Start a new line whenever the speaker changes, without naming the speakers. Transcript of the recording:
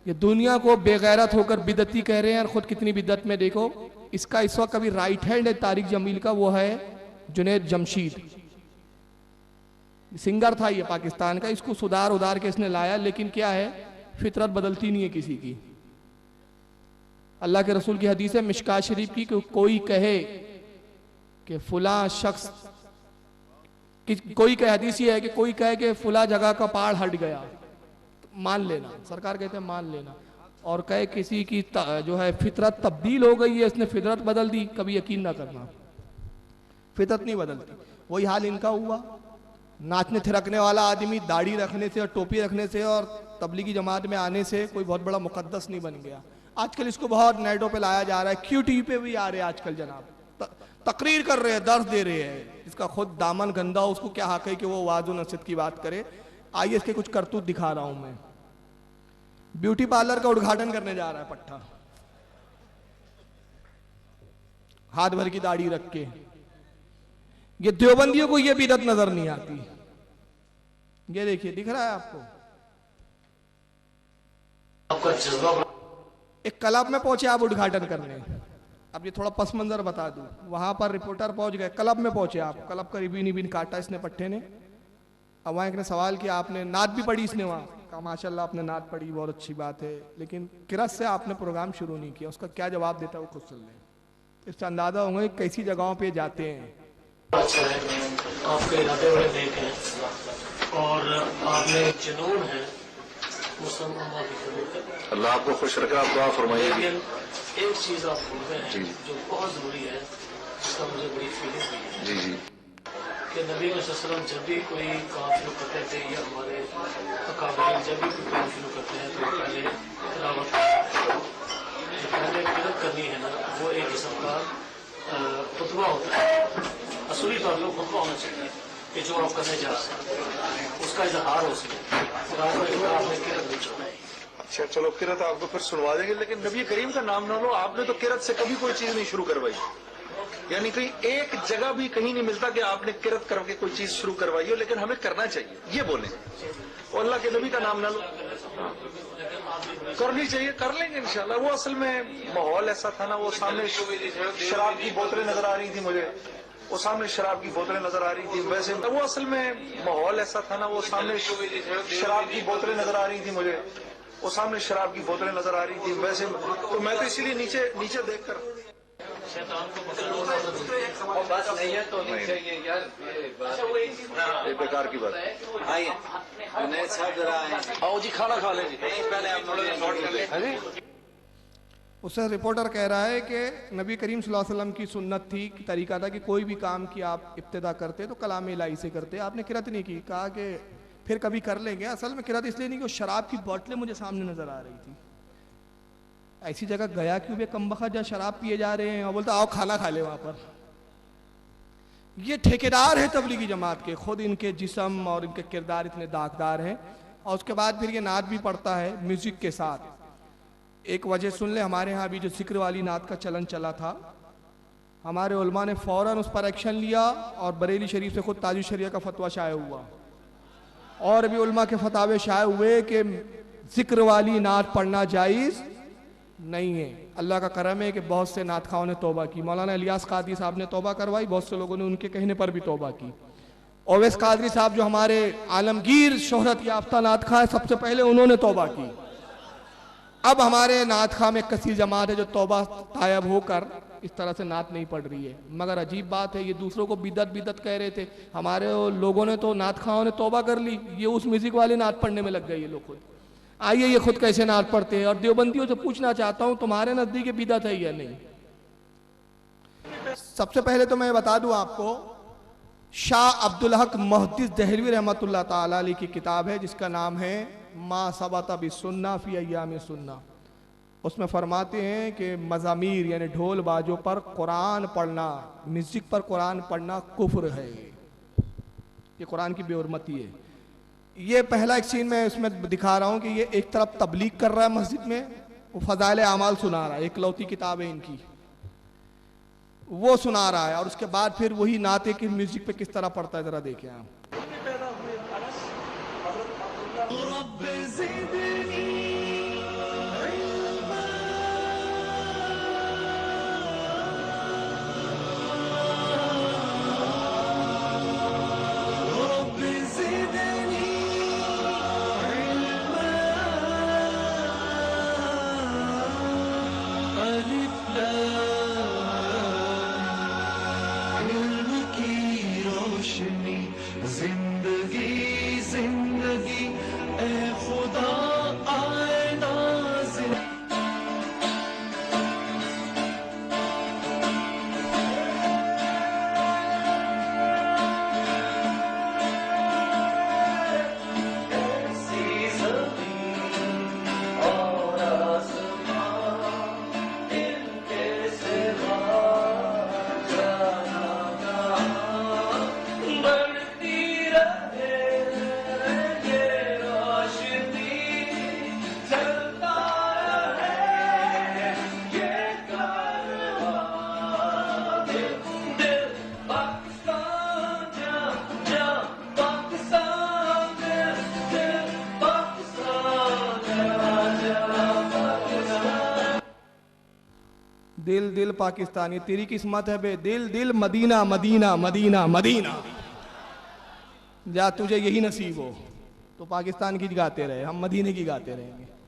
ये दुनिया को बेगैरत होकर बिदती कह रहे हैं और खुद कितनी बिदत में। देखो इसका इस वक्त कभी राइट हैंड है तारिक जमील का, वो है जुनैद जमशीद, सिंगर था ये पाकिस्तान का। इसको सुधार उधार के इसने लाया, लेकिन क्या है, फितरत बदलती नहीं है किसी की। अल्लाह के रसूल की हदीस है मिशकात शरीफ की कि कोई कहे कि फुला शख्स कोई कहे, हदीस ये है कि कोई कहे कि फुला जगह का पहाड़ हट गया, तो मान लेना, सरकार कहते हैं मान लेना। और कहे किसी की जो है फितरत तब्दील हो गई है, इसने फितरत बदल दी, कभी यकीन ना करना, फितरत नहीं बदलती। वही हाल इनका हुआ। नाचने थिरकने वाला आदमी दाढ़ी रखने से और टोपी रखने से और तबलीगी जमात में आने से कोई बहुत बड़ा मुकद्दस नहीं बन गया। आजकल इसको बहुत नेटों पे लाया जा रहा है, क्यू टीवी पे भी आ रहे हैं आजकल जनाब, तकरीर कर रहे हैं, दर्द दे रहे हैं। इसका खुद दामन गंदा हो, उसको क्या हक है कि वो वाज़ नसीहत की बात करे। आइए इसके कुछ करतूत दिखा रहा हूं मैं। ब्यूटी पार्लर का उद्घाटन करने जा रहा है पट्टा, हाथ भर की दाढ़ी रख के। ये देवबंदियों को ये बिदत नजर नहीं आती। ये देखिए, दिख रहा है आपको? एक क्लब में पहुंचे आप उद्घाटन करने। अब ये थोड़ा पस मंजर बता दूं, वहां पर रिपोर्टर पहुंच गए, क्लब में पहुंचे आप, क्लब का रिबीन काटा इसने पट्टे ने। अब वहां एक ने सवाल किया, आपने नात भी पढ़ी? इसने वहां कहा माशाल्लाह आपने नात पढ़ी, बहुत अच्छी बात है, लेकिन किरत से आपने प्रोग्राम शुरू नहीं किया। उसका क्या जवाब देता है वो खुद सुन लें, इससे अंदाजा होंगे कैसी जगहों पे जाते हैं।
अच्छा है, आपके इरादे बड़े नेक हैं और आपने जुनून है मुसलमान की।
अल्लाह आपको खुश रखे, आप दुआ फरमाइए।
लेकिन एक चीज आप भूल गए हैं जो बहुत जरूरी है, जिसका मुझे बड़ी फीलिंग हुई है
जी जी
कि नबी वसल्लम जब भी कोई काम शुरू करते थे या हमारे अकाबिर जब भी कोई काम शुरू करते हैं तो पहले तिलावत, जो पहले किरत करनी है ना, वो एक किस्म का खुतबा होता है। असली तौर पर खुतबा होना चाहिए कि जो आप करने जा रहे हैं उसका इजहार हो सके। आपने किरत नहीं छोड़ा।
अच्छा चलो, किरत आपको फिर सुनवा देंगे, लेकिन नबी करीम का नाम ना लो। आपने तो किरत से कभी कोई चीज नहीं शुरू करवाई, यानी कहीं एक जगह भी कहीं नहीं मिलता कि आपने किरत करके कोई चीज शुरू करवाई हो, लेकिन हमें करना चाहिए, ये बोले। और अल्लाह के नबी का नाम ना लो, करनी चाहिए, कर लेंगे इंशाल्लाह। वो असल में माहौल ऐसा था ना, वो सामने शराब की बोतलें नजर आ रही थी मुझे, वो सामने शराब की बोतलें नजर आ रही थी। वैसे वो असल में माहौल ऐसा था ना, वो सामने शराब की बोतलें नजर आ रही थी मुझे, वो सामने शराब की बोतलें नजर आ रही थी। वैसे तो मैं तो इसीलिए नीचे देखकर
बात नहीं है तो नहीं चाहिए यार,
ये बेकार की बात।
आइए जुनैद साहब जरा आए। आओ जी, खाना खा लें जी। पहले आप नोट कर लें।
उससे रिपोर्टर कह रहा है कि नबी करीम सल्लल्लाहु अलैहि वसल्लम की सुन्नत थी, तरीका था कि कोई भी काम की आप इब्तिदा करते तो कलाम इलाही से करते, आपने किरत नहीं की। कहा कि फिर कभी कर लेंगे। असल में किरत इसलिए नहीं कि शराब की बोतलें मुझे सामने नजर आ रही थी। ऐसी जगह गया क्यों बे कमबख्त जहाँ शराब पिए जा रहे हैं, और बोलता आओ खाना खा ले वहां पर। ये ठेकेदार है तबलीगी जमात के, खुद इनके जिस्म और इनके किरदार इतने दागदार हैं। और उसके बाद फिर ये नात भी पढ़ता है म्यूजिक के साथ। एक वजह सुन ले, हमारे यहाँ अभी जो जिक्र वाली नात का चलन चला था, हमारे उलमा ने फौरन उस पर एक्शन लिया और बरेली शरीफ से खुद ताजुल शरिया का फतवा शाया हुआ, और अभी उलमा के फतावे शाये हुए कि जिक्र वाली नात पढ़ना जायज़ नहीं है। अल्लाह का करम है कि बहुत से नात खाओं ने तौबा की। मौलाना इलियास कादरी साहब ने तौबा करवाई, बहुत से लोगों ने उनके कहने पर भी तौबा की। ओवैस कादरी साहब जो हमारे आलमगीर शोहरत याफ्ता नात खा है, सबसे पहले उन्होंने तौबा की। अब हमारे नात खा में कसी जमात है जो तौबा तायब होकर इस तरह से नात नहीं पढ़ रही है। मगर अजीब बात है, ये दूसरों को बिदत कह रहे थे, हमारे लोगों ने तो नात खाओं ने तौबा कर ली, ये उस म्यूजिक वाले नात पढ़ने में लग गए ये लोग खुद। आइए ये खुद कैसे नात पढ़ते हैं। और देवबंदियों से पूछना चाहता हूं, तुम्हारे नजदीक ये बिदत है या नहीं? सबसे पहले तो मैं बता दूं आपको, शाह अब्दुल हक मुहद्दिस दहलवी रहमतुल्लाह ताला अलैह की किताब है जिसका नाम है मा सबता बिस्सुन्ना फी अय्याम सुन्ना। उसमें फरमाते हैं कि मज़ामीर यानी ढोल बाजों पर कुरान पढ़ना, म्यूजिक पर कुरान पढ़ना कुफ्र है, ये कुरान की बेहुरमती है। ये पहला एक सीन मैं इसमें दिखा रहा हूं कि ये एक तरफ तबलीग कर रहा है मस्जिद में, वो फजाइल आमाल सुना रहा है, एकलौती किताब है इनकी, वो सुना रहा है, और उसके बाद फिर वही नाते की म्यूजिक पे किस तरह पढ़ता है, जरा देखिए आप।
इल्म की रोशनी जिंदगी जिंदगी ए खुदा आईना
दिल दिल पाकिस्तानी तेरी किस्मत है बे, दिल दिल मदीना मदीना मदीना मदीना। जा तुझे यही नसीब हो तो पाकिस्तान की गाते रहे, हम मदीने की गाते रहेंगे।